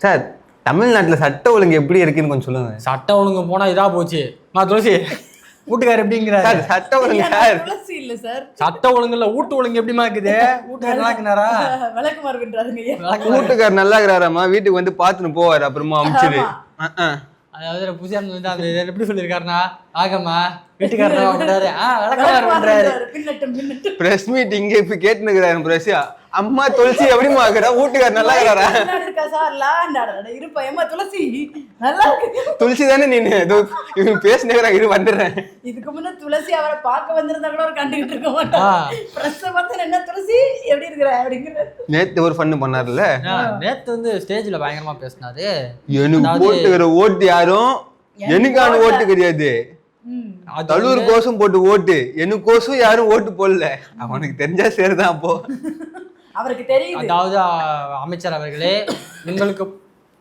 Sir தமிழ்நாட்டுல சட்ட ஒழுங்கு எப்படி இருக்குன்னு கொஞ்சம் சொல்லுங்க. சட்ட ஒழுங்கு போனா இதா போச்சு. துளசி வீட்டுக்காரர் எப்படிங்கிறாரு? சார் சட்ட ஒழுங்கு சார். துளசி இல்ல சார், சட்ட ஒழுங்குல வீட்டு ஒழுங்கு எப்படிமா இருக்குது? வீட்டுக்காரர் நல்லா இருக்கிறாரா? விளக்குமாறு பண்றாருங்க. வீட்டுக்காரர் நல்லா இருக்கிறாராமா, வீட்டுக்கு வந்து பாத்துன்னு போவாரு, அப்புறமா அமிச்சிரு. அதாவது புதுசா வந்து எப்படி சொல்லியிருக்காருன்னா, ஆகமா வீட்டுக்காரர் பண்றாரு, விளக்குமாறு பண்றாரு. பிரஸ் மீட் இங்க இப்ப கேட்டுனுக்குறாரு பிரஸ்யா. அம்மா துளசி எப்படிமா இருக்கிறா, வீட்டுக்காரர் நல்லா இருக்கிறாரா? துளசி தானே நீனு இவங்க பேசினேங்கிறாங்க, இரு வந்துடுறேன். இதுக்கு முன்ன துளசி அவரை பார்க்க வந்திருந்தா கூட அவர் கண்டுகிட்டு இருக்க மாட்டான். பிரஸ் பார்த்து என்ன துளசி எப்படி இருக்கிற அப்படிங்கிற. நேத்து ஒரு ஃபன் பண்ணாருல்ல, நேத்து வந்து ஸ்டேஜ்ல பயங்கரமா பேசினாரு. எனக்கு போட்டுக்கிற ஓட்டு யாரும் எனக்கான ஓட்டு கிடையாது, தலூர் கோசம் போட்டு ஓட்டு, எனக்கோசம் யாரும் ஓட்டு போடல. அவனுக்கு தெரிஞ்சா சரிதான். அப்போ அவருக்கு தெரியும். அதாவது அமைச்சர் அவர்களே,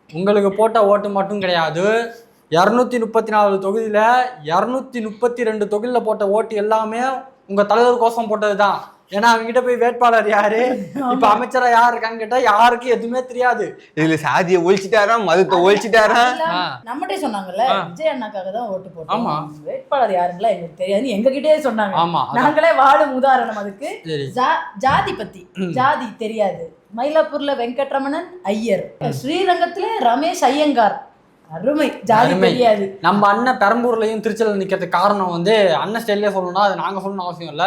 உங்களுக்கு போட்ட ஓட்டு மட்டும் கிடையாது, 234 தொகுதியில 232 தொகுதியில போட்ட ஓட்டு எல்லாமே உங்க தலைவர் கோசம் போட்டதுதான். ஏன்னா அவங்க கிட்ட போய் வேட்பாளர் யாரு, இப்ப அமைச்சரா யாரு இருக்கான்னு கேட்டா யாருக்கும் எதுவுமே தெரியாது. இதுல சாதியை ஒழிச்சிட்டாராம், மதத்தை ஒழிச்சிட்டாராம். நம்மகிட்டே சொன்னாங்கல்ல, விஜய் அண்ணாக்காக தான் ஓட்டு போட்டோம், ஆமா வேட்பாளர் யாருங்களா எங்களுக்கு தெரியாது எங்க கிட்டே சொன்னாங்க. ஆமா, நாங்களே வாழும் உதாரணம் அதுக்கு. ஜாதி பத்தி ஜாதி தெரியாது. மயிலாப்பூர்ல வெங்கட்ரமணன் ஐயர், ஸ்ரீரங்கத்துல ரமேஷ் ஐயங்கார், அருமை ஜாதி தெரியாது. நம்ம அண்ணன் பெரம்பூர்லயும் திருச்சியில நிக்கிறதுக்கு காரணம் வந்து அண்ணன் ஸ்டைல்லே சொல்லணும்னா அது நாங்க சொல்லணும் அவசியம் இல்ல,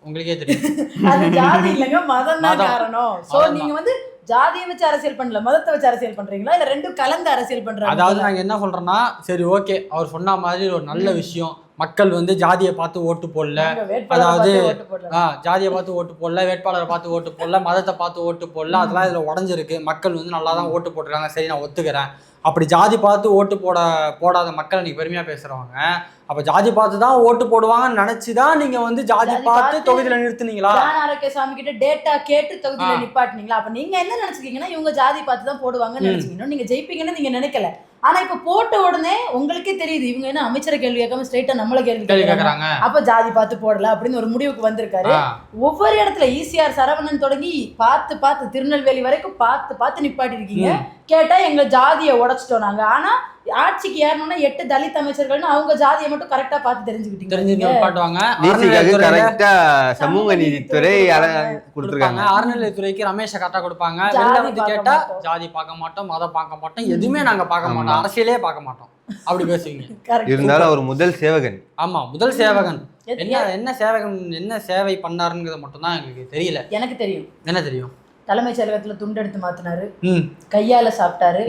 உங்களுக்கே தெரியும். அது ஜாதி இல்லங்க, மதம் தான் காரணம். சோ நீங்க வந்து ஜாதியை வச்சு அரசியல் பண்ணல, மதத்தை வச்சு அரசியல் பண்றீங்களா இல்ல ரெண்டும் கலந்து அரசியல் பண்றாங்க? அதாவது நாங்க என்ன சொல்றோம்னா, சரி ஓகே அவர் சொன்ன மாதிரி ஒரு நல்ல விஷயம், மக்கள் வந்து ஜாதியை பார்த்து ஓட்டு போடல, அதாவது ஜாதியை பார்த்து ஓட்டு போடல, வேட்பாளரை பார்த்து ஓட்டு போடல, மதத்தை பார்த்து ஓட்டு போடல, அதெல்லாம் இதுல உடஞ்சிருக்கு. மக்கள் வந்து நல்லா தான் ஓட்டு போட்டுருக்காங்க, சரி நான் ஒத்துக்கிறேன். அப்படி ஜாதி பார்த்து ஓட்டு போடாத மக்கள் நீங்க பெருமையா பேசுறவங்க, அப்ப ஜாதி பார்த்து தான் ஓட்டு போடுவாங்கன்னு நினைச்சுதான் நீங்க வந்து ஜாதி பார்த்து தொகுதியில நிறுத்துனீங்களா? சாமி கிட்ட டேட்டா கேட்டு தொகுதியில நிப்பாட்டினீங்களா? அப்ப நீங்க என்ன நினைச்சுக்கீங்கன்னா இவங்க ஜாதி பார்த்து தான் போடுவாங்கன்னு நினைச்சீங்கன்னா நீங்க ஜெயிப்பீங்கன்னு நீங்க நினைக்கல. ஆனா இப்ப போட்ட உடனே உங்களுக்கே தெரியுது இவங்க என்ன அமைச்சரை கேள்வி கேட்காம ஸ்ட்ரைட்டா நம்மள கேள்வி கேட்கறாங்க, அப்ப ஜாதி பார்த்து போடல அப்படின்னு ஒரு முடிவுக்கு வந்திருக்காரு. ஒவ்வொரு இடத்துல ஈசிஆர் சரவணன் தொடங்கி பார்த்து திருநெல்வேலி வரைக்கும் பார்த்து நிப்பாட்டி இருக்கீங்க. கேட்டா எங்க ஜாதியை உடைச்சிட்டோம் நாங்க. ஆனா ஆட்சிக்கு ஏறணும்னா 8 தலித் அமைச்சர்கள்னு அவங்க ஜாதியை மட்டும் கரெக்டா பார்த்து தெரிஞ்சுக்கிட்டீங்க. கரெக்டா சமூக நீதித்துறை கொடுத்துருக்காங்க. அறநிலையத்துறைக்கு ரமேஷ கரெக்டா கொடுப்பாங்க. வெளில வந்து கேட்டா ஜாதி பார்க்க மாட்டோம், மதம் பார்க்க மாட்டோம், எதுவுமே நாங்க பார்க்க மாட்டோம், அரசியலே பார்க்க மாட்டோம் அப்படி பேசுவீங்க. இருந்தாலும் அவர் முதல் சேவகன். ஆமா முதல் சேவகன். என்ன சேவகன் என்ன சேவை பண்ணாருங்கிறது மட்டும் தான் எனக்கு தெரியல. எனக்கு தெரியும். என்ன தெரியும்? தலைமைச் செயலகத்துல துண்டு எடுத்து மாத்தினாரு, கையால சாப்பிட்டாரு,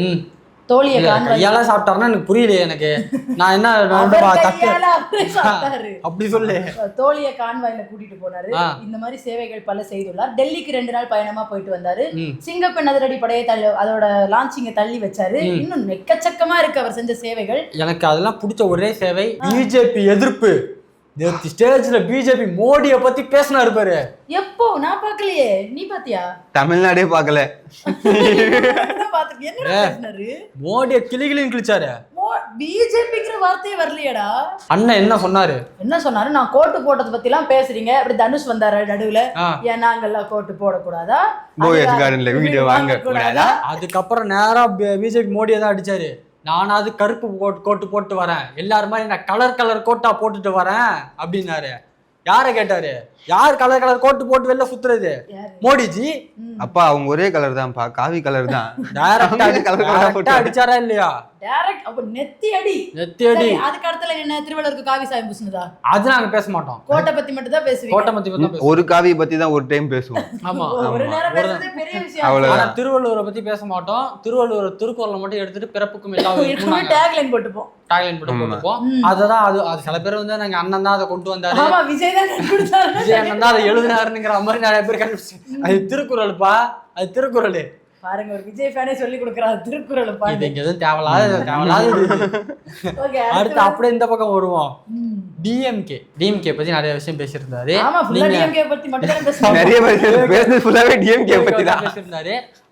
தோழிய கையால சாப்பிட்டாருன்னா எனக்கு புரியலையே. எனக்கு நான் என்ன அப்படி சொல்லு. தோழிய கான்வாயில கூட்டிட்டு போனாரு. இந்த மாதிரி சேவைகள் பல செய்துள்ளார். டெல்லிக்கு 2 நாள் பயணமா போயிட்டு வந்தாரு. சிங்கப்பெண் அதிரடி படையை அதோட லான்ச்சிங்க தள்ளி வச்சாரு. இன்னும் எக்கச்சக்கமா இருக்கு அவர் செஞ்ச சேவைகள். எனக்கு அதெல்லாம் பிடிச்ச ஒரே சேவை பிஜேபி எதிர்ப்பு. ஸ்டேஜ்ல பிஜேபி மோடியை பத்தி பேசினாரு பாரு. எப்போ? நான் பாக்கலையே, நீ பாத்தியா? தமிழ்நாடே பாக்கல. மோடியை கிளிகிளின்னு கிழிச்சாரு. பிஜேபிங்கிற வார்த்தையே வரலையடா. அண்ணன் என்ன சொன்னாரு? நான் கோட்டு போட்டதை பத்தி எல்லாம் பேசுறீங்க. அப்படி தனுஷ் வந்தாரு நடுவுல, ஏன் நாங்கெல்லாம் கோட்டு போடக்கூடாதா, அதுக்கப்புறம் நேரா பிஜேபி மோடியை தான் அடிச்சாரு. நானாவது கருப்பு கோட்டு போட்டு வரேன், எல்லாரும் மாதிரி நான் கலர் கோட்டா போட்டுட்டு வரேன் அப்படின்னாரு. யார கேட்டாரு? யார் கலர் கோட்டு போட்டு வெளில சுத்துறது? மோடிஜி. அப்பா அவங்க ஒரே கலர் தான்ப்பா, காவி கலர் தான். டைரக்டா அடிச்சாரா இல்லையா? டைரக்ட். அப்ப நெத்தி அடி. அதுக்கு அடுத்தல என்ன திருவள்ளுவருக்கு காவி சாயம் பூசுனதா? அது நாங்க பேச மாட்டோம். கோட்டை பத்தி மட்டும் தான் பேசுவீங்க. கோட்டை பத்தி மட்டும் பேசுவோம். ஒரு காவி பத்தி தான் ஒரு டைம் பேசுவோம். ஆமா, ஒரு நேரம் பேசுறதே பெரிய விஷயம். ஆனா திருவள்ளுவரை பத்தி பேச மாட்டோம். திருவள்ளுவர் திருக்குறளை மட்டும் எடுத்துட்டு பிறப்புக்கும் எல்லாரும் டேக்லைன் போட்டுப்போம். அததான் அது சில பேர் வந்து நாங்க அண்ணன் தான் அதை கொண்டு வந்தாரு, ஆமா விஜய் தான் கொடுத்தாரு, விஜய் அண்ணன் தான் அதை எழுதினாருங்கிற மாதிரி நிறைய பேர் கண்டுபிடிச்சு. அது திருக்குறள்ப்பா, அது திருக்குறள். பாருங்க, ஒரு விஜய் ஃபேனே சொல்லி கொடுக்குறாரு திருக்குறள். இது எதுவும் தேவையில்லாத. அடுத்து அப்படியே இந்த பக்கம் வருவோம். டிஎம்கே பத்தி நிறைய விஷயம் பேசியிருந்தாரு.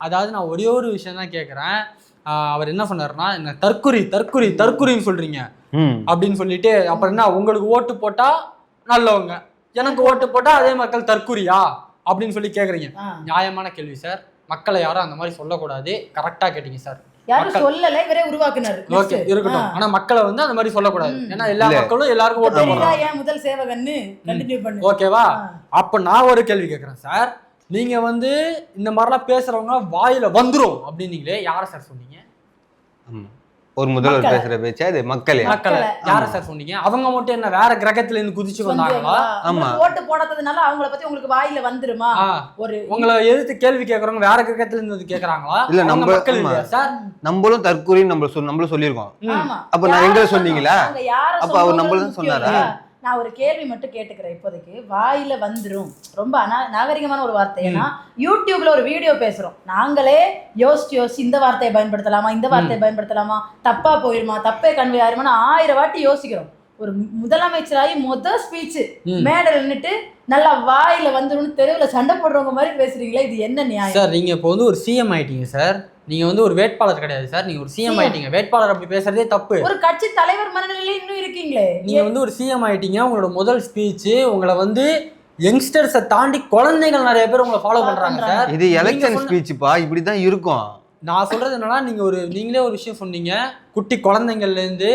அதாவது நான் ஒரே ஒரு விஷயம் தான் கேட்கறேன். அவர் என்ன சொன்னாருன்னா, என்ன தற்குறின்னு சொல்றீங்க அப்படின்னு சொல்லிட்டு, அப்புறம் என்ன உங்களுக்கு ஓட்டு போட்டா நல்லவங்க, எனக்கு ஓட்டு போட்டா அதே மக்கள் தற்குறியா அப்படின்னு சொல்லி கேக்குறீங்க. நியாயமான கேள்வி சார். மக்களை யாரும் அந்த மாதிரி சொல்லக்கூடாது. கரெக்டா கேட்டீங்க சார். யாரும் சொல்லல, இவரே உருவாக்குனாரு. ஓகே இருக்கட்டும். ஆனா மக்களை வந்து அந்த மாதிரி சொல்லக்கூடாது. ஏன்னா எல்லா மக்களும் எல்லாருக்கும் ஓட்டு போடுறாங்க. ஏன் முதல் சேவகன்னு கண்டினியூ பண்ணு. ஓகேவா? அப்ப நான் ஒரு கேள்வி கேட்கறேன் சார். நீங்க வந்து இந்த மாதிரிலாம் பேசுறவங்க வாயில வந்துரும் அப்படின்னீங்களே, யார சார் சொன்னீங்க? ஒரு முதல்வர் பேசுற பேச்சு அது மக்களை யார சார் சொன்னீங்க? அவங்க மட்டும் என்ன வேற கிரகத்துல இருந்து குதிச்சு வந்தாங்களா? ஆமா, ஓட்டு போடாததுனால அவங்கள பத்தி உங்களுக்கு வாயில வந்துருமா? ஒரு உங்களை எதிர்த்து கேள்வி கேக்குறவங்க வேற கிரகத்துல இருந்து கேக்குறாங்களா? இல்ல நம்ம மக்கள் இல்லையா சார்? நம்மளும் தற்கூரி நம்மளும் சொல்லியிருக்கோம். ஆமா, அப்ப நான் எங்க சொன்னீங்களா? அப்ப அவர் நம்மளும் சொன்னாரா? நான் ஒரு கேள்வி மட்டும் கேட்டுக்கிறேன் இப்போதைக்கு. வாயில வந்துரும் ரொம்ப நாகரிகமான ஒரு வார்த்தை. ஏன்னா யூடியூப்ல ஒரு வீடியோ பேசுறோம், நாங்களே யோசிச்சு இந்த வார்த்தையை பயன்படுத்தலாமா, இந்த வார்த்தையை பயன்படுத்தலாமா, தப்பா போயிருமா, தப்பே கன்வே ஆயிருமா 1000 வாட்டி யோசிக்கிறோம். ஒரு முதலமைச்சராகி முதல் ஸ்பீச் மேடையில் நின்றுட்டு நல்லா வாயில வந்துரும்னு தெருவில் சண்டை போடுறவங்க மாதிரி பேசுறீங்களா? இது என்ன நியாயம் சார்? நீங்க இப்போ வந்து ஒரு சிஎம் ஆயிட்டீங்க சார். நீங்க வந்து ஒரு வேட்பாளர் கிடையாது சார், நீங்க ஒரு சிஎம் ஆயிட்டீங்க. வேட்பாளர் அப்படி பேசுறதே தப்பு. ஒரு கட்சி தலைவர் மனநிலையில இன்னும் இருக்கீங்களே. நீங்க வந்து ஒரு சிஎம் ஆயிட்டீங்க. உங்களோட முதல் ஸ்பீச் உங்களை வந்து யங்ஸ்டர்ஸை தாண்டி குழந்தைகள் நிறைய பேர் உங்களை ஃபாலோ பண்றாங்க சார். இது எலெக்ஷன் ஸ்பீச்ப்பா, இப்படிதான் இருக்கும். நான் சொல்றது என்னன்னா, நீங்களே ஒரு விஷயம் சொன்னீங்க, குட்டி குழந்தைங்கள்ல இருந்து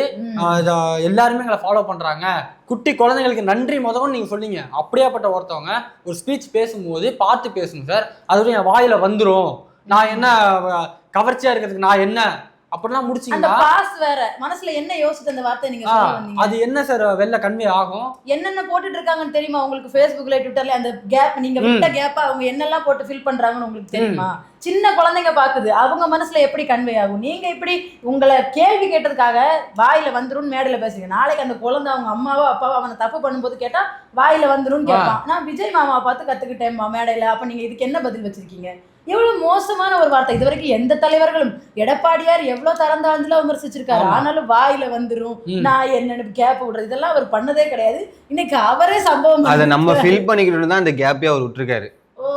எல்லாருமே எங்களை ஃபாலோ பண்றாங்க, குட்டி குழந்தைங்களுக்கு நன்றி முதல்ல நீங்க சொன்னீங்க. அப்படியாப்பட்ட ஒருத்தவங்க ஒரு ஸ்பீச் பேசும்போது பார்த்து பேசணும் சார். அது என் வாயில வந்துரும், நான் என்ன கவர்ச்சியா இருக்கிறதுக்கு நான் என்ன அப்படிலாம் முடிச்சீங்கன்னா பாஸ் வேற மனசுல என்ன யோசிச்சு அந்த வார்த்தை நீங்க சொல்லுவீங்க. அது என்ன சார் வெளில கன்வே ஆகும்? என்னென்ன போட்டுட்டு இருக்காங்கன்னு தெரியுமா உங்களுக்கு? Facebookல ட்விட்டர்ல அந்த கேப், நீங்க விட்ட கேப்பா அவங்க என்னெல்லாம் போட்டு ஃபில் பண்றாங்கன்னு உங்களுக்கு தெரியுமா? சின்ன குழந்தைங்க பாக்குது, அவங்க மனசுல எப்படி கன்வே ஆகும்? நீங்க இப்படி உங்களை கேள்வி கேட்டதுக்காக வாயில வந்துரும் மேடையில பேசுறீங்க. நாளைக்கு அந்த குழந்தை அவங்க அம்மாவோ அப்பாவோ அவனை தப்பு பண்ணும்போது கேட்டா வாயில வந்துரும் கேட்பான். நான் விஜய் மாமாவை பார்த்து கத்துக்கிட்டேன்மா மேடையில. அப்ப நீங்க இதுக்கு என்ன பதில் வச்சிருக்கீங்க? எவ்வளவு மோசமான ஒரு வார்த்தை. இது வரைக்கும் எந்த தலைவர்களும், எடப்பாடியார் எவ்வளவு தரந்தாழ்ந்துல விமர்சிச்சிருக்காரு, ஆனாலும் வாயில வந்துரும் நான் என்னன்னு கேப் விடுறது இதெல்லாம் அவர் பண்ணதே கிடையாது. இன்னைக்கு அவரே சம்பவம் அதை நம்ம ஃபில் பண்ணிக்கிட்டு தான் அந்த கேப்பே அவர் விட்டுருக்காரு. ஓ,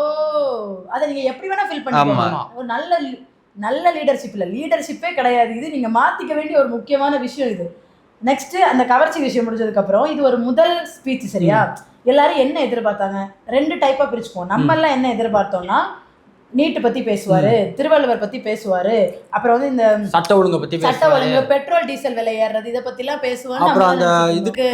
அதை நீங்க எப்படி வேணா ஃபில் பண்ணிக்கலாம். ஒரு நல்ல லீடர்ஷிப் இல்ல, லீடர்ஷிப்பே கிடையாது இது. நீங்க மாத்திக்க வேண்டிய ஒரு முக்கியமான விஷயம் இது. நெக்ஸ்ட் அந்த கவர்ச்சி விஷயம் முடிஞ்சதுக்கு அப்புறம் இது ஒரு முதல் ஸ்பீச் சரியா? எல்லாரும் என்ன எதிர்பார்த்தாங்க? 2 டைப்பா பிரிச்சுப்போம். நம்ம எல்லாம் என்ன எதிர்பார்த்தோம்னா, நீட்டு பத்தி பேசுவாரு, திருவள்ளுவர் பத்தி பேசுவாரு, அப்புறம் வந்து இந்த சட்ட ஒழுங்கு பத்தி பேசுவாரு, சட்ட ஒழுங்கு, பெட்ரோல் டீசல் விலை ஏறது, இத பத்தி எல்லாம் பேசுவாரு. அப்புறம் அந்த இதுக்கு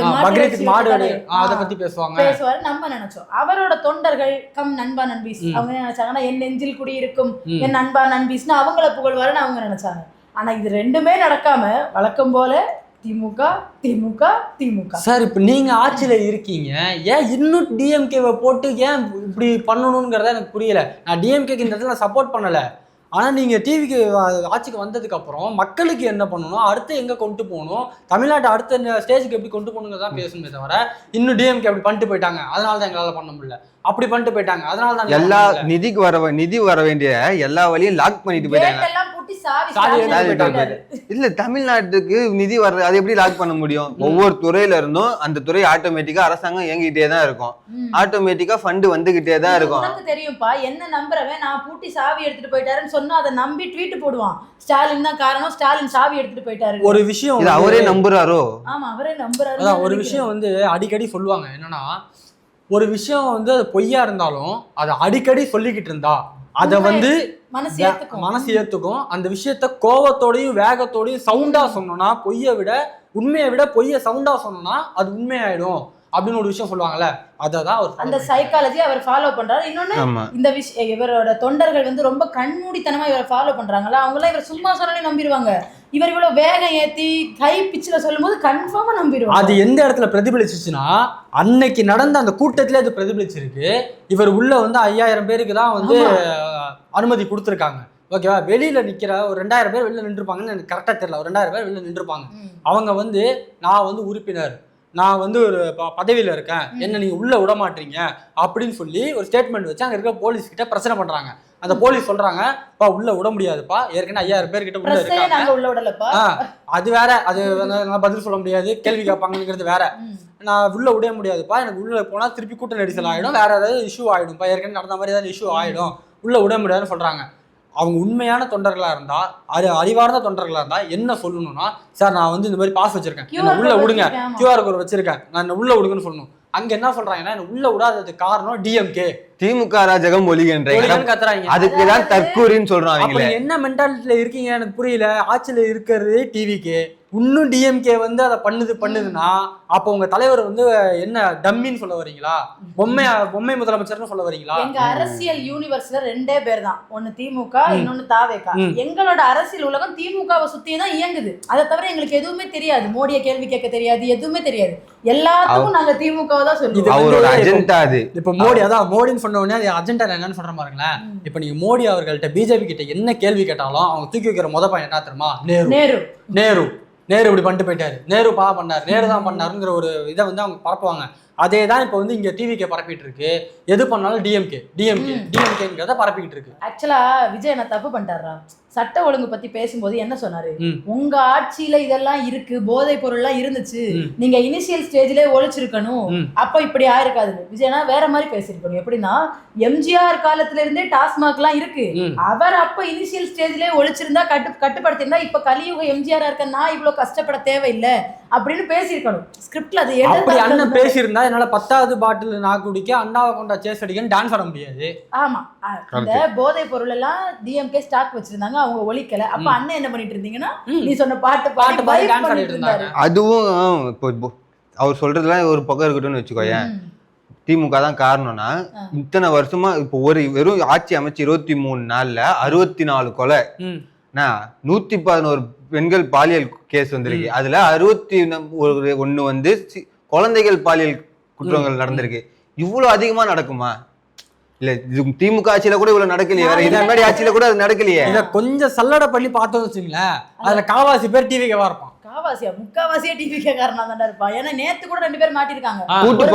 மாடு அத பத்தி பேசுவாரு நம்ம நினைச்சோம். அவரோட தொண்டர்கள் கம் நண்பா நண்பீஸ் அவங்க நினைச்சாங்கன்னா, என் நெஞ்சில் குடி இருக்கும் என் நண்பா நண்பீஸ்னு அவங்கள புகழ்வாருன்னு அவங்க நினைச்சாங்க. ஆனா இது ரெண்டுமே நடக்காம வழக்கம் போல திமுக திமுக திமுக. சார் இப்போ நீங்க ஆட்சியில இருக்கீங்க, ஏன் இன்னும் டிஎம்கேவை போட்டு ஏன் இப்படி பண்ணணுங்கிறத எனக்கு புரியல. நான் டிஎம்கேக்கு இந்த இடத்துல சப்போர்ட் பண்ணல. ஆனா நீங்க டிவிக்கு ஆட்சிக்கு வந்ததுக்கு அப்புறம் மக்களுக்கு என்ன பண்ணணும், அடுத்து எங்க கொண்டு போகணும், தமிழ்நாட்டை அடுத்த ஸ்டேஜுக்கு எப்படி கொண்டு போகணுங்கிறதான் பேசணுமே தவிர, இன்னும் டிஎம்கே அப்படி பண்ணிட்டு போயிட்டாங்க அதனாலதான் எங்களால பண்ண முடியல, அப்படி பண்ணிட்டு போயிட்டாங்க அதனாலதான் எல்லா நிதி வர வேண்டிய எல்லா வழியும் லாக் பண்ணிட்டு போயிட்டாங்க. இல்ல தமிழ்நாட்டுக்கு நிதி வர்றது அது எப்படி லாக் பண்ண முடியும்? ஒவ்வொரு துறையில இருந்தும் அந்த துறை ஆட்டோமேட்டிக்கா அரசாங்கம் இயங்கிட்டே தான் இருக்கும், ஆட்டோமேட்டிக்கா ஃபண்ட் வந்துகிட்டே தான் இருக்கும். உனக்கு தெரியும்பா, என்ன நம்புறவன் நான் பூட்டி சாவி எடுத்துட்டு போயிட்டாருன்னு சொன்னா அதை நம்பி ட்வீட் போடுவான், ஸ்டாலின் தான் காரணம், ஸ்டாலின் சாவி எடுத்துட்டு போயிட்டாரு. ஒரு விஷயம் இது அவரே நம்புறாரோ? ஆமா அவரே நம்புறாரு. அதான் ஒரு விஷயம் வந்து அடிக்கடி சொல்லுவாங்க என்னன்னா, ஒரு விஷயம் வந்து அது பொய்யா இருந்தாலும் அதை அடிக்கடி சொல்லிக்கிட்டு இருந்தா அதை வந்து மனசு ஏத்துக்கும். அந்த விஷயத்த கோவத்தோடையும் வேகத்தோடையும் சவுண்டா சொன்னோம்னா, உண்மையை விட பொய்ய சவுண்டா சொன்னோம்னா அது உண்மையாயிடும் அப்படின்னு ஒரு விஷயம் சொல்லுவாங்கல்ல, அததான் அந்த சைக்காலஜி அவர் ஃபாலோ பண்றாரு. இன்னொன்னு இந்த விஷயம் இவரோட தொண்டர்கள் வந்து ரொம்ப கண்மூடித்தனமா இவரை ஃபாலோ பண்றாங்கல்ல, அவங்க எல்லாம் இவர் சும்மா சொன்னாலே நம்பிடுவாங்க. இவர் இவ்வளவு வேகம் ஏத்தி ஹை பிச்சில் சொல்லும் போது கன்ஃபார்மா நம்பிடுவாங்க. அது எந்த இடத்துல பிரதிபலிச்சுன்னா, அன்னைக்கு நடந்த அந்த கூட்டத்திலே அது பிரதிபலிச்சிருக்கு. இவர் உள்ள வந்து 5000 பேருக்கு தான் வந்து அனுமதி கொடுத்துருக்காங்க. ஓகேவா? வெளியில நிக்கிற ஒரு 2000 பேர் வெளில நின்றுப்பாங்கன்னு எனக்கு கரெக்டா தெரியல, ஒரு 2000 பேர் வெளில நின்றுப்பாங்க. அவங்க வந்து நான் வந்து உறுப்பினர், நான் வந்து ஒரு பதவியில இருக்கேன், என்ன நீங்க உள்ள விட மாட்டீங்க அப்படின்னு சொல்லி ஒரு ஸ்டேட்மெண்ட் வச்சு அங்க இருக்க போலீஸ் கிட்ட பிரச்சனை பண்றாங்க. அந்த போலீஸ் சொல்றாங்க, பா உள்ள விட முடியாதுப்பா, ஏற்கனவே 5000 பேர் கிட்ட உள்ள இருக்காங்க. அது வேற, அது பதில் சொல்ல முடியாது, கேள்வி கேட்பாங்கிறது வேற. நான் உள்ள விட முடியாதுப்பா, எனக்கு உள்ள போனா திருப்பி கூட்ட நெரிசல் ஆயிடும், வேற ஏதாவது இஷ்யூ ஆயிடும்ப்பா, ஏற்கனவே நடந்த மாதிரி ஏதாவது இஷ்யூ ஆயிடும், உள்ள விட முடியாதுன்னு சொல்றாங்க. அவங்க உண்மையான தொண்டர்களா இருந்தா அறிவார்ந்த தொண்டர்களா இருந்தா என்ன சொல்லணும்னா, சார் நான் வந்து இந்த மாதிரி பாஸ் வச்சிருக்கேன், என்ன உள்ள விடுங்க, கியூஆர் கோட் வச்சிருக்கேன், நான் என்ன உள்ள விடுங்கன்னு சொல்லணும். அங்க என்ன சொல்றாங்கன்னா, என்ன உள்ள விடாததுக்கு காரணம் டிஎம்கே, திமுக அராஜகம் ஒழிகின்றாங்க, அதுக்குதான் தற்கூரின்னு சொல்றாங்க. என்ன மென்டாலிட்டியில இருக்கீங்க எனக்கு புரியல. ஆட்சியில இருக்கிறது டிவிகே, இன்னும் டிஎம்கே வந்து அதை பண்ணுதுன்னா அப்போ உங்க தலைவர் வந்து என்ன டம்மின்னு சொல்ல வரீங்களா? பொம்மை முதலமைச்சர்னு சொல்ல வரீங்களா? எங்க அரசியல் யூனிவர்ஸ்ல 2 பேர் தான், ஒன்னு திமுக, இன்னொன்னு தாவேகா. எங்களோட அரசியல் உலகம் திமுகவை சுத்தியே தான் இயங்குது. அதை தவிர எங்களுக்கு எதுவுமே தெரியாது. மோடியை கேள்வி கேட்க தெரியாது, எதுவுமே தெரியாது. எல்லாத்துக்கும் நாங்க திமுகவை தான் சொல்லுவோம். அவரோட அஜெண்டா அது. இப்ப மோடின்னு சொன்ன உடனே அது அஜெண்டா என்னன்னு சொல்ற பாருங்களேன். இப்ப நீங்க மோடி அவர்கள்ட்ட பிஜேபி கிட்ட என்ன கேள்வி கேட்டாலும் அவங்க தூக்கி வைக்கிற பையன் என்ன தெரியுமா? நேரு இப்படி பண்ணிட்டு போயிட்டாரு, நேரு பண்ணாரு, நேரு தான் பண்ணாருங்கிற ஒரு இதை வந்து அவங்க பரப்புவாங்க. அதே தான் இப்போ வந்து இங்க டிவிகே பரப்பிட்டு இருக்கு. எது பண்ணாலும் டிஎம்கேங்கிறத பரப்பிக்கிட்டு இருக்கு. ஆக்சுவலா விஜய் என்ன தப்பு பண்ணிட்டாரா? சட்ட ஒழுங்கு பத்தி பேசும்போது என்ன சொன்னாரு? உங்க ஆட்சியில இதெல்லாம் இருக்கு, போதை பொருள்லாம் இருந்துச்சு, நீங்க இனிஷியல் ஸ்டேஜ்ல ஒழிச்சிருக்கணும், அப்ப இப்படி ஆயிருக்காது. விஜயனா வேற மாதிரி பேசிருக்கணும். எப்படின்னா, எம்ஜிஆர் காலத்துல இருந்தே டாஸ்மாக் எல்லாம் இருக்கு, அவர் அப்ப இனிஷியல் ஸ்டேஜ்ல ஒழிச்சிருந்தா கட்டுப்படுத்திருந்தா இப்ப கலியுக எம்ஜிஆர் இருக்க நான் இவ்வளவு கஷ்டப்பட தேவையில்லை அப்படின்னு பேசியிருக்கணும். ஸ்கிரிப்ட்ல அது அப்படி அண்ணன் பேசியிருந்தா என்னால 10வது பாட்டில் நான் குடிக்க அண்ணாவை கொண்டா சேஸ் அடிக்கன்னு டான்ஸ் ஆட முடியாது. ஆமா, இந்த போதை பொருள் எல்லாம் டிஎம்கே ஸ்டாக் வச்சிருந்தாங்க, அவங்க ஒழிக்கல. அப்ப அண்ணன் என்ன பண்ணிட்டு இருந்தீங்கன்னா, நீ சொன்ன பாட்டு டான்ஸ் ஆடிட்டு இருந்தாரு. அதுவும் இப்போ அவர் சொல்றதுலாம் ஒரு பக்கம் இருக்கட்டும்னு வச்சுக்கோயேன். திமுக தான் காரணம்னா, இத்தனை வருஷமா இப்போ வெறும் ஆட்சி அமைச்சு 23 நாள்ல 64 கொலை, 111 பெண்கள் பாலியல் கேஸ் வந்திருக்கு. அதுல 61 வந்து குழந்தைகள் பாலியல் குற்றங்கள் நடந்திருக்கு. இவ்வளவு அதிகமா நடக்குமா? இல்ல திமுக ஆட்சியில கூட இவ்வளவு நடக்கலையே, வேற இதே மாதிரி ஆட்சியில கூட அது நடக்கலையே. இத கொஞ்சம் சல்லடை பண்ணி பார்த்தோம்னு வச்சுங்களேன், அதுல காவாசி பேர் டிவிகேவா இருப்பான். முக்காவாசியா டிவிகே காரணம் தான் இருப்பான். ஏன்னா நேத்து கூட 2 பேர் மாட்டிருக்காங்க, கூட்டு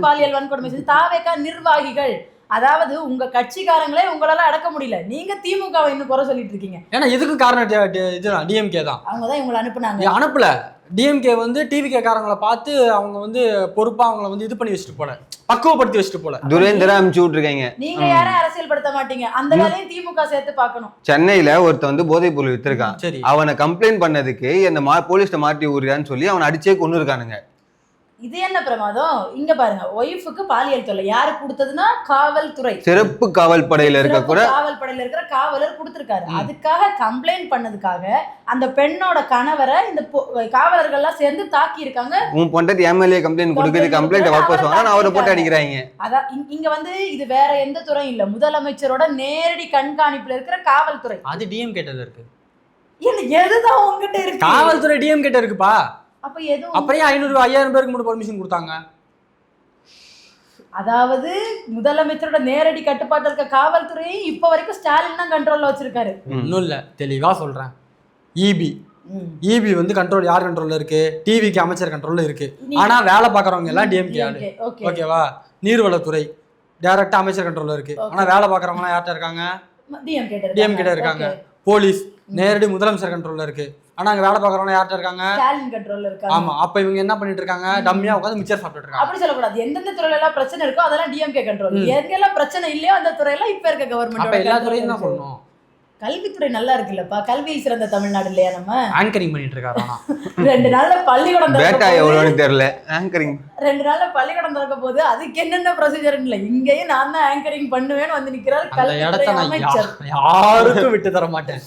பாலியல் வன்கொடுமை. தாவேகா நிர்வாகிகள், அதாவது உங்க கட்சிக்காரங்களே உங்களால அடக்க முடியல, நீங்க திமுகவை இன்னும் குறை சொல்லிட்டு இருக்கீங்க. ஏன்னா இதுக்கு காரணம் இதுதான் டிஎம்கே தான். அவங்க தான் இவங்களை அனுப்பல. டிஎம்கே வந்து டிவிகே காரங்களை பார்த்து அவங்க வந்து பொறுப்பா அவங்களை வந்து இது பண்ணி வச்சுட்டு போல, பக்குவப்படுத்தி வச்சுட்டு போல. துரேந்திரா அனுப்பிச்சு விட்டுருக்காங்க. நீங்க யாரும் அரசியல் படுத்த மாட்டீங்க, அந்த வேலையும் திமுக சேர்த்து பார்க்கணும். சென்னையில ஒருத்த வந்து போதைப் பொருள் வித்திருக்கான், அவனை கம்ப்ளைண்ட் பண்ணதுக்கு இந்த போலீஸ்ட மாட்டி ஊரியான்னு சொல்லி அவனை அடிச்சே கொண்டு இருக்கானுங்க. இது என்ன பிரமாதம்? இங்க பாருங்க, ஒய்ஃபுக்கு பாலியல் தொல்லை யாரு கொடுத்ததுன்னா காவல்துறை, சிறப்பு காவல் படையில இருக்கிற காவலர் கொடுத்திருக்காரு. அதுக்காக கம்ப்ளைண்ட் பண்ணதுக்காக அந்த பெண்ணோட கணவரை இந்த காவலர்கள் எல்லாம் சேர்ந்து தாக்கி இருக்காங்க. உன் பொண்டாட்டி எம்எல்ஏ கம்ப்ளைண்ட் கொடுக்குது, கம்ப்ளைண்ட் வாபஸ் வாங்க, அவரை போட்டு அடிக்கிறாங்க. அதான் இங்க வந்து இது வேற எந்த துறையும் இல்ல, முதலமைச்சரோட நேரடி கண்காணிப்புல இருக்கிற காவல்துறை. அது டிஎம் கேட்டல இருக்கு. எதுதான் உங்ககிட்ட இருக்கு? காவல்துறை டிஎம் கேட்ட இருக்குப்பா. அப்ப எதுவும் அப்படியே 500-5000 பேருக்கு மட்டும் பர்மிஷன் கொடுத்தாங்க. அதாவது முதலமைச்சரோட நேரடி கட்டுப்பாட்டில் இருக்க காவல்துறையை இப்ப வரைக்கும் ஸ்டாலின் தான் கண்ட்ரோல்ல வச்சிருக்காரு. இன்னும் இல்ல, தெளிவா சொல்றேன். இபி வந்து கண்ட்ரோல் யார் கண்ட்ரோல்ல இருக்கு? டிவிக்கு அமைச்சர் கண்ட்ரோல்ல இருக்கு. ஆனா வேலை பாக்குறவங்க எல்லாம் டிஎம்கே. ஓகேவா? நீர்வளத்துறை டைரக்டா அமைச்சர் கண்ட்ரோல்ல இருக்கு. ஆனா வேலை பாக்குறவங்க எல்லாம் யார்ட்ட இருக்காங்க? டிஎம்கே இருக்காங்க. போலீஸ் நேரடி முதலமைச்சர் கண்ட்ரோல்ல இருக்கு. ஆனா அங்க வேலை பாக்குறவங்க யார்ட்ட இருக்காங்க? ஸ்டாலின் கண்ட்ரோல்ல இருக்காங்க. ஆமா, அப்ப இவங்க என்ன பண்ணிட்டு இருக்காங்க? டம்மியா உட்கார்ந்து மிச்சர் சாப்பிட்டுட்டு இருக்காங்க. அப்படி சொல்லக்கூடாது. எந்தெந்த துறையில எல்லாம் பிரச்சனை இருக்கோ அதெல்லாம் டிஎம்கே கண்ட்ரோல். எங்கெல்லாம் பிரச்சனை இல்லையோ அந்த துறையெல்லாம் இப்ப இருக்க கவர்மெண்ட். அப்ப எல்லா துறையும் தான் சொல்லணும். கல்வித்துறை நல்லா இருக்குல்லப்பா, கல்வியில் சிறந்த தமிழ்நாடு இல்லையா? நம்ம ஆங்கரிங் பண்ணிட்டு இருக்காரு. 2 நாள்ல பள்ளிக்கூடம் தெரியல, ஆங்கரிங் 2 நாள்ல பள்ளிக்கூடம் திறக்க போது அதுக்கு என்னென்ன ப்ரொசீஜர் இல்ல, இங்கேயும் நான் தான் ஆங்கரிங் பண்ணுவேன்னு வந்து நிக்கிறாரு. யாருக்கும் விட்டு தர மாட்டேன்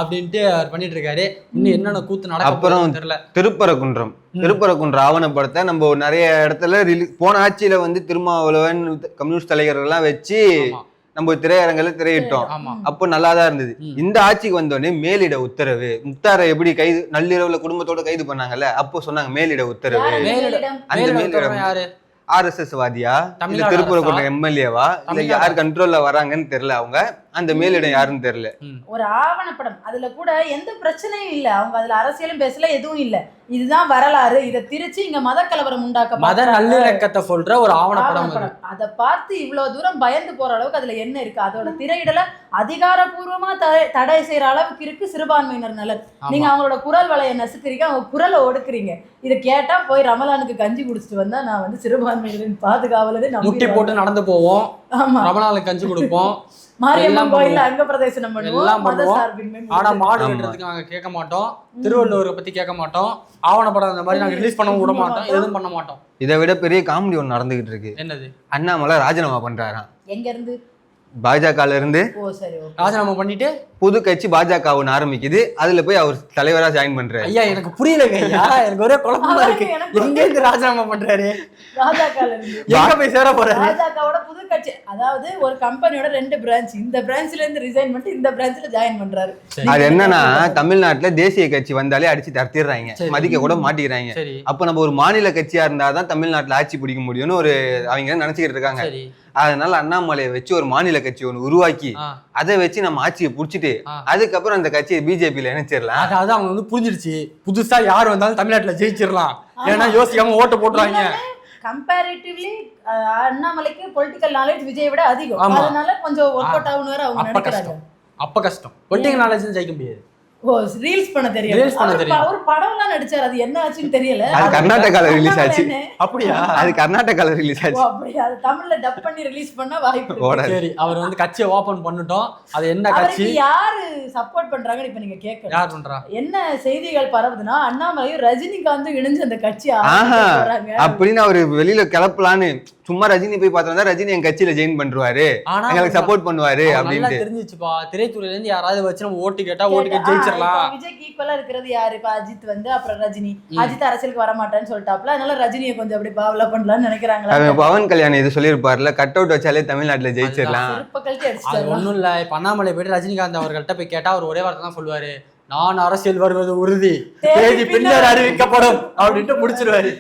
அப்படின்ட்டு அவர் பண்ணிட்டு இருக்காரு. இன்னும் என்னென்ன கூத்து நடக்கும் அப்புறம் தெரியல. திருப்பரங்குன்றம் ஆவணப்படத்தை நம்ம நிறைய இடத்துல போன ஆட்சியில வந்து திருமாவளவன் கம்யூனிஸ்ட் தலைவர்கள் எல்லாம் வச்சு நம்ம திரையரங்கில திரையிட்டோம். அப்போ நல்லாதான் இருந்தது. இந்த ஆட்சிக்கு வந்தோடனே மேலிட உத்தரவு, முக்தாரை எப்படி கைது நள்ளிரவுல குடும்பத்தோட கைது பண்ணாங்கல்ல, அப்போ சொன்னாங்க மேலிட உத்தரவு. அந்த மேலிடம் யாரு? ஆர்எஸ்எஸ் வாதியா இல்ல திருப்பரங்குன்றம் எம்எல்ஏவா இல்ல யார் கண்ட்ரோல்ல வராங்கன்னு தெரியல. அவங்க அந்த மேலிடம் யாருன்னு தெரியல. ஒரு ஆவணப்படம், அதுல கூட எந்த பிரச்சனையும் இல்ல, அவங்க அதுல அரசியலும் பேசல, எதுவும் இல்ல. இதுதான் வரலாறு, இதை திரிச்சு இங்க மத கலவரம் உண்டாக்க மத நல்லிணக்கத்தை சொல்ற ஒரு ஆவணப்படம். அதை பார்த்து இவ்வளவு தூரம் பயந்து போற அளவுக்கு அதுல என்ன இருக்கு? அதோட திரையிடல அதிகாரப்பூர்வமா தடை செய்யற அளவுக்கு இருக்கு சிறுபான்மையினர் நலன். நீங்க அவங்களோட குரல் வலையை நசுக்கிறீங்க, அவங்க குரலை ஒடுக்குறீங்க. இதை கேட்டா போய் ரமலானுக்கு கஞ்சி குடிச்சிட்டு வந்தா நான் வந்து சிறுபான்மையினரின் பாதுகாவலர் முட்டி போட்டு நடந்து போவோம், ரமலானுக்கு கஞ்சி கொடுப்போம். மாரியம்மன் கோயில்ல அங்க பிரதேசனம் பண்ணுவோம், எல்லாம் மத பண்ணுவோம். சார்பின்மை ஆனா மாடு ஆமா. வெட்டுறதுக்கு நாங்க கேட்க மாட்டோம், திருவள்ளுவரை பத்தி கேட்க மாட்டோம், ஆவணப்படம் அந்த மாதிரி நாங்க ரிலீஸ் பண்ணவும் விட மாட்டோம், எதுவும் பண்ண மாட்டோம். இதை விட பெரிய காமெடி ஒன்று நடந்துகிட்டு இருக்கு. என்னது? அண்ணாமலை ராஜினாமா பண்றாராம் எங்க இருந்து? பாஜகல இருந்து. ஓ சரி, ஓகே. ராஜினாமா பண்ணிட்டு புது கட்சி பாஜக ஒன்று ஆரம்பிக்குது, அதுல போய் அவர் தலைவரா ஜாயின் பண்றாரு. ஐயா எனக்கு புரியலங்க ஐயா, எனக்கு ஒரே குழப்பமா இருக்கு. எங்க இருந்து ராஜினாமா பண்றாரு? பாஜகல இருந்து எங்க போய் சேர போறாரு? பாஜகவோட புது கட்சி, அதாவது ஒரு கம்பெனியோட 2 பிரான்ச், இந்த பிரான்ச்ல இருந்து ரிசைன் பண்ணிட்டு இந்த பிரான்ச்ல ஜாயின் பண்றாரு. அது என்னன்னா தமிழ்நாட்டுல தேசிய கட்சி வந்தாலே அடிச்சு தடுத்திடுறாங்க, சரி. மதிக்க கூட மாட்டிக்கிறாங்க. சரி அப்ப நம்ம ஒரு மாநில கட்சியா இருந்தாதான் தமிழ்நாட்டுல ஆட்சி பிடிக்க முடியும்னு ஒரு அவங்க நினைச்சுக்கிட்டு இருக்காங்க. சரி. அதனால அண்ணாமலையை வச்சு ஒரு மாநில கட்சி ஒன்று உருவாக்கி ஆ. அதை வச்சு நம்ம ஆட்சியை புடிச்சிட்டு ஆ. அதுக்கப்புறம் அந்த கட்சியை பிஜேபியில இணைச்சிடலாம். அதாவது அவங்க வந்து புரிஞ்சிருச்சு, புதுசா யார் வந்தாலும் தமிழ்நாட்டுல ஜெயிச்சிடலாம், ஏன்னா யோசிக்காம ஓட்டு போட்டுருவாங்க. கம்பேரிட்டிவ்லி அண்ணாமலைக்கு பொலிட்டிக்கல் நாலேஜ் விஜயை விட அதிகம், ஆமா. அதனால கொஞ்சம் ஒர்க் அவுட் ஆகுன்னு வேற அவங்க அப்ப நினைக்கிறாங்க. கஷ்டம், அப்ப கஷ்டம். பொலிட்டிக்கல் நாலேஜ் ஜெயிக்க முடியாது. ஓ ரீல்ஸ் பண்ண தெரியும், Reels பண்ண தெரியும். ஒரு படம்லாம் நடிச்சாரு, அது என்ன ஆச்சுன்னு தெரியல. அது கர்நாடகால ரிலீஸ் ஆச்சு. அப்படியா? அது கர்நாடகால ரிலீஸ் ஓ, ஆச்சு. அப்படியா? அது தமிழ்ல டப் பண்ணி ரிலீஸ் பண்ணா வாய்ப்பு இருக்கு. ஓடாது. சரி, அவர் வந்து கட்சியை ஓபன் பண்ணிட்டோம், அது என்ன கட்சி, அவருக்கு யாரு சப்போர்ட் பண்றாங்கன்னு இப்ப நீங்க கேட்கணும். யார் பண்றா? என்ன செய்திகள் பரவுதுன்னா அண்ணாமலையும் ரஜினிகாந்தும் இணைஞ்சு அந்த கட்சி ஆஹா போறாங்க அப்படின்னு அவரு வெளியில கிளப்பலான்னு சும்மா ரஜினி போய் பார்த்தா ரஜினி என் கட்சியில ஜெயின் பண்றாரு, ஆனா எங்களுக்கு சப்போர்ட் பண்ணுவாரு நல்லா அப்படின்ட்டு. தெரிஞ்சிச்சுப்பா, திரைத்துறையில இருந்து யாராவது வச்சு நம்ம ஓட்டு கேட்டா ஓட்டுக்கு ஜெயிச்சிடலாம். விஜய்க்கு ஈக்குவலா இருக்கிறது யாரு? இப்ப அஜித் வந்து அப்புறம் ரஜினி. அஜித் அரசியலுக்கு வர மாட்டேன்னு சொல்லிட்டாப்ல, அதனால ரஜினியை கொஞ்சம் அப்படி பாவலா பண்ணலாம்னு நினைக்கிறாங்களா? அவன் பவன் கல்யாணம் இது சொல்லியிருப்பாருல, கட் அவுட் வச்சாலே தமிழ்நாட்டுல ஜெயிச்சிடலாம். செருப்ப கழட்டி அது அடிச்சிட்டாங்க. ஒண்ணும் இல்ல, இப்ப அண்ணாமலை போயிட்டு ரஜினிகாந்த் அவர்கள்ட்ட போய் கேட்டா அவர் ஒரே வார்த்தை தான் சொல்லுவாரு, நான் அரசியல் வருவது உறுதி, தேதி பின்னர் அறிவிக்கப்படும் அப்படின்ட்டு முடிச்சிருவாரு.